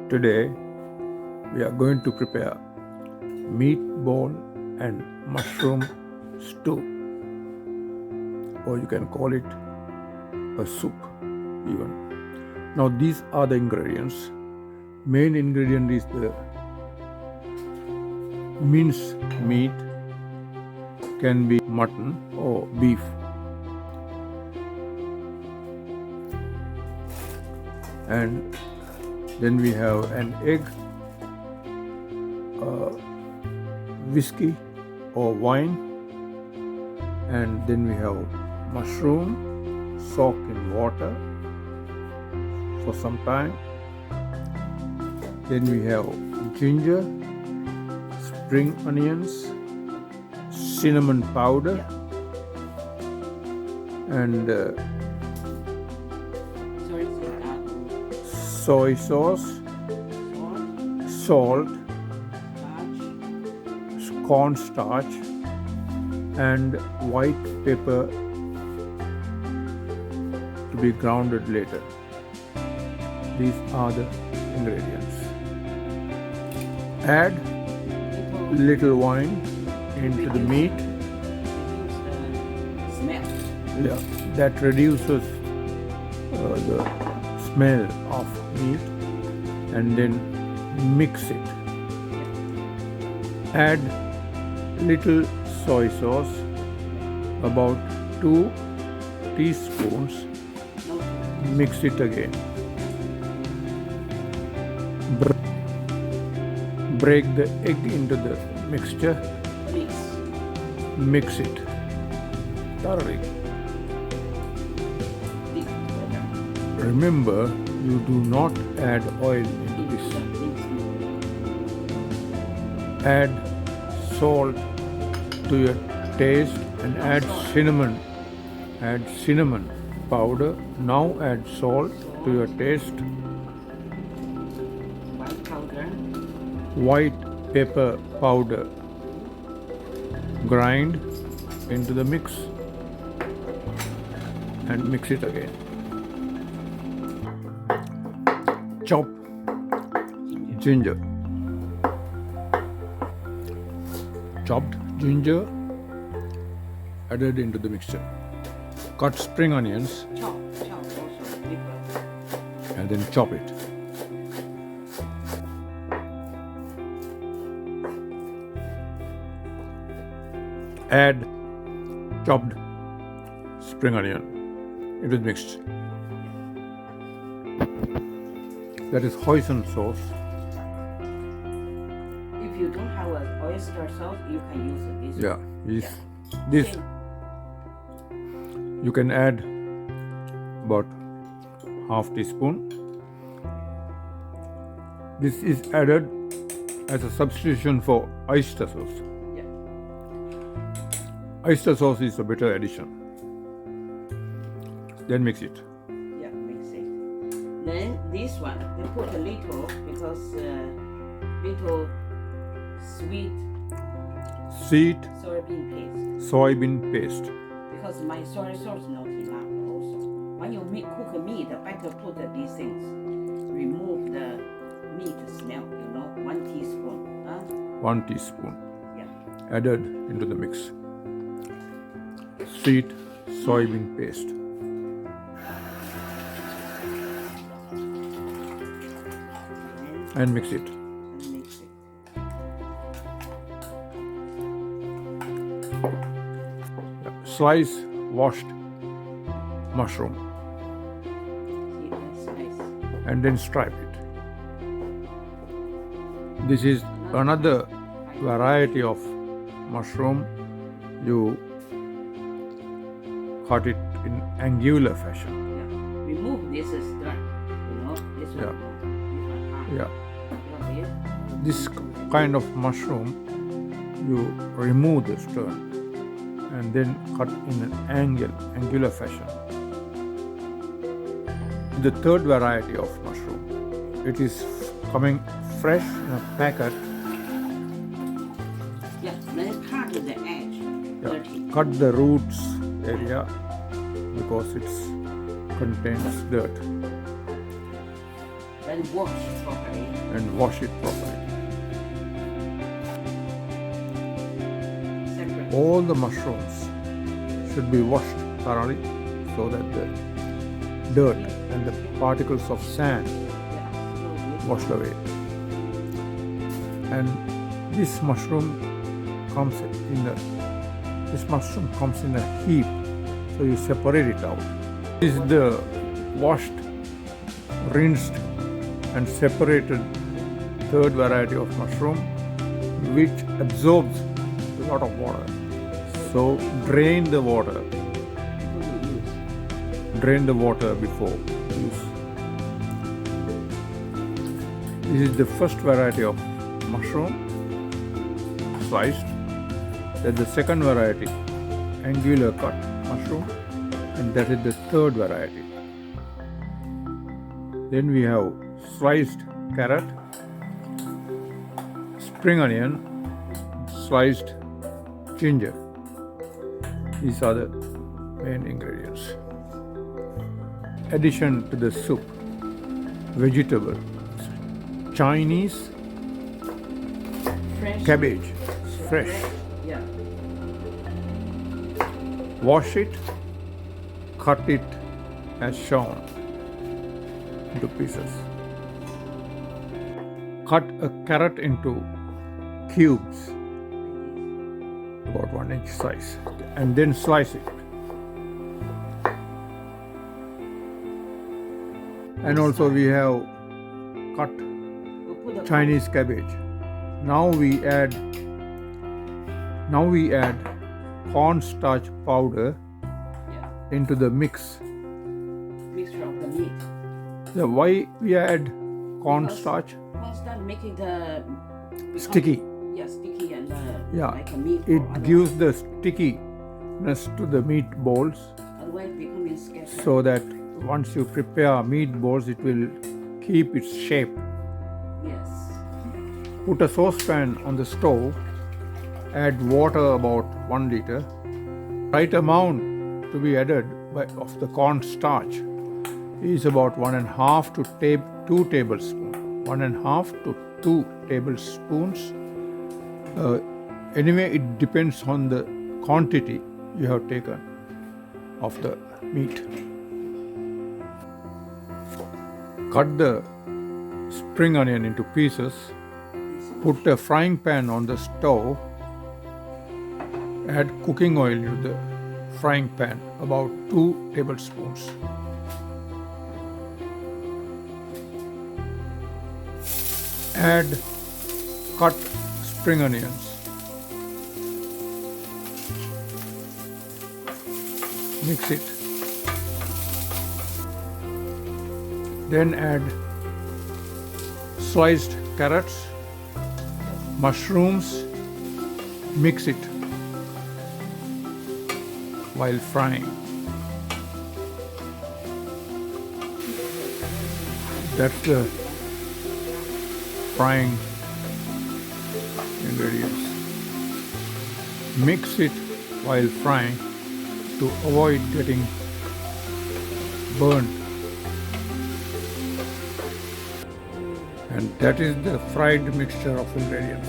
Today we are going to prepare meatball and mushroom stew, or you can call it a soup even. Now these are the ingredients. Main ingredient is the minced meat, can be mutton or beef. And then we have an egg, whiskey or wine, and then we have mushroom soaked in water for some time. Then we have ginger, spring onions, cinnamon powder, and soy sauce, salt, cornstarch, and white pepper to be grounded later. These are the ingredients. Add little wine into the meat. Yeah, that reduces the smell of meat, and then mix it. Add little soy sauce, about 2 teaspoons. Mix it again. Break the egg into the mixture. Mix it thoroughly. Remember, you do not add oil into this. Add salt to your taste and add cinnamon. Add cinnamon powder. Now add salt to your taste. White pepper powder. Grind into the mix and mix it again. Chop ginger. Chopped ginger added into the mixture. Cut spring onions and then chop it. Add chopped spring onion into the mix. That is hoisin sauce. If you don't have an oyster sauce, you can use this. Yeah, this you can add about half teaspoon. This is added as a substitution for oyster sauce. Oyster sauce is a better addition. Then mix it. Yeah, mix it. Then this one, they put a little because little sweet soybean paste. Because my soy sauce not enough also. When you cook meat, better put these things. Remove the meat smell, 1 teaspoon. 1 teaspoon. Yeah. Added into the mix. Sweet soybean paste. And mix it. Slice washed mushroom and then stripe it. This is another variety of mushroom. You cut it in angular fashion. Yeah. Remove this stern. This one. Yeah. This kind of mushroom, you remove the stern and then cut in an angular fashion. The third variety of mushroom, it is coming fresh in a packet. Yeah, then cut the edge. Yeah. Cut the roots area because it contains dirt. And wash properly. and wash it properly. Separate. All the mushrooms should be washed thoroughly so that the dirt and the particles of sand Yeah, slowly. washed away. And this mushroom comes in a heap, so you separate it out. This is the washed, rinsed and separated third variety of mushroom, which absorbs a lot of water. So drain the water. Drain the water before use. This is the first variety of mushroom, sliced. That's the second variety, angular cut mushroom, and that is the third variety. Then we have sliced carrot, spring onion, sliced ginger. These are the main ingredients. Addition to the soup, vegetable, Chinese Fresh. cabbage, fresh. Yeah. Wash it, cut it as shown into pieces. Cut a carrot into cubes, about 1 inch size, and then slice it. And also we have cut We'll put the Chinese cabbage. Now we add cornstarch powder yeah, into the mix. mixture of the meat. Why we add cornstarch? Constant make it become, Sticky. Yeah, sticky and Yeah, like a meat. it gives the stickiness to the meatballs, Otherwise, becoming scattered. so that once you prepare meatballs, it will keep its shape. Yes. Put a saucepan on the stove, add water about 1 liter. Right amount to be added of the cornstarch is about 1.5 to 2 tablespoons. 1.5 to 2 tablespoons. Anyway, it depends on the quantity you have taken of the meat. Cut the spring onion into pieces. Put a frying pan on the stove. Add cooking oil into the frying pan, about 2 tablespoons. Add cut spring onions. Mix it. Then add sliced carrots, mushrooms, mix it while frying. That's the frying ingredients. Mix it while frying to avoid getting burnt. And that is the fried mixture of ingredients.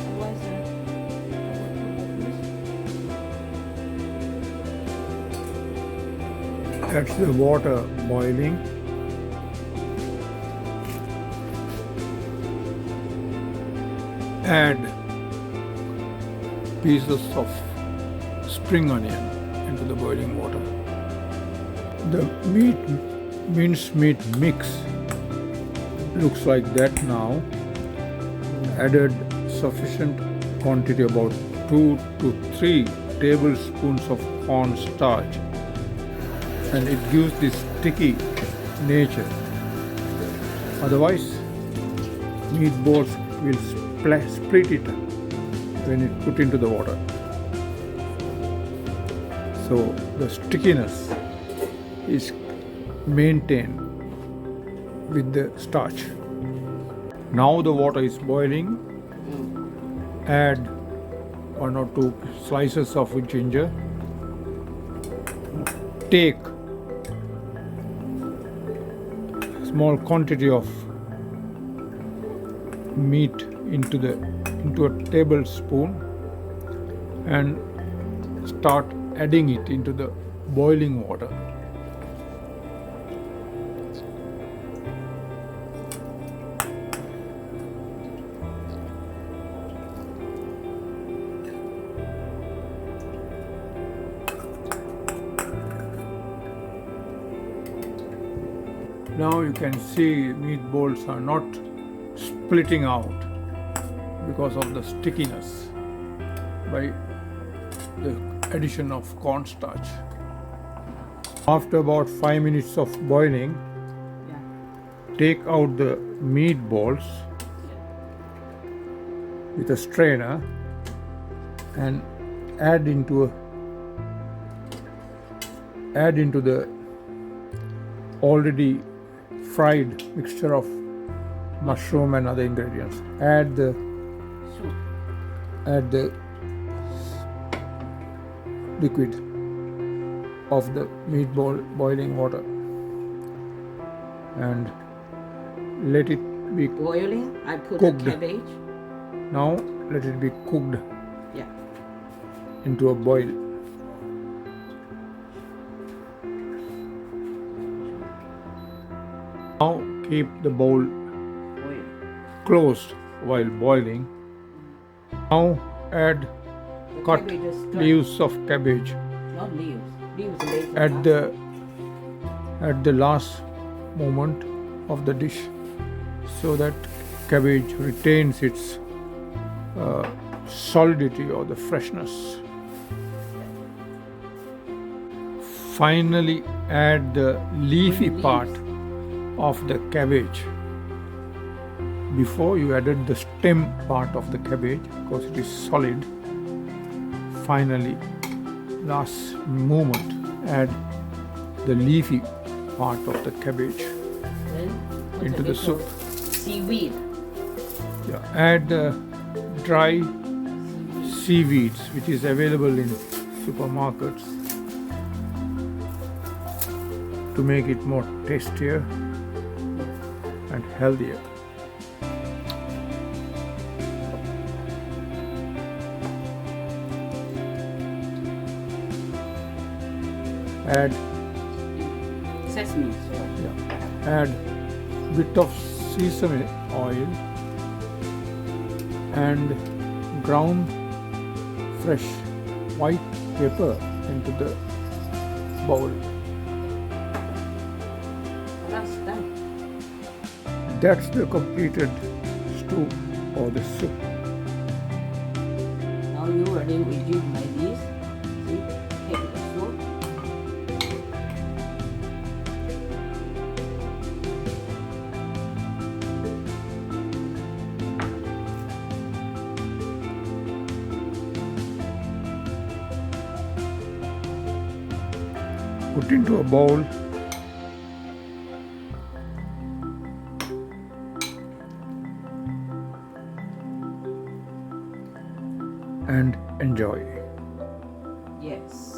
Otherwise, That's the water boiling. Add pieces of spring onion into the boiling water. The minced meat mix looks like that now. Added sufficient quantity, about 2 to 3 tablespoons of cornstarch, and it gives this sticky nature. Otherwise, meatballs will split it when it put into the water. So the stickiness is maintained with the starch. Now the water is boiling. Add 1 or 2 slices of ginger. Take small quantity of meat into a tablespoon and start adding it into the boiling water. Now you can see meatballs are not splitting out because of the stickiness by the addition of cornstarch. After about 5 minutes of boiling, take out the meatballs with a strainer and add into the already fried mixture of mushroom and other ingredients. Add the liquid of the meatball boiling water and let it be Boiling, I put cooked. the cabbage. Now let it be cooked Yeah. into a boil. Now keep the bowl Boil. closed while boiling. Now add The cut cabbage is cut. leaves of cabbage Not leaves. Leaves later. at the last moment of the dish so that cabbage retains its solidity or the freshness. Finally add the leafy part of the cabbage. Before you added the stem part of the cabbage because it is solid. Finally, last moment, add the leafy part of the cabbage Then put into a the little soup. Seaweed. Add dry seaweeds which is available in supermarkets to make it more tastier and healthier. Add Sesame. add bit of sesame oil and ground fresh white pepper into the bowl. That's done. That's the completed stew or the soup. Now you already reduce like this. See? Take the soup. Put into a bowl and enjoy. Yes.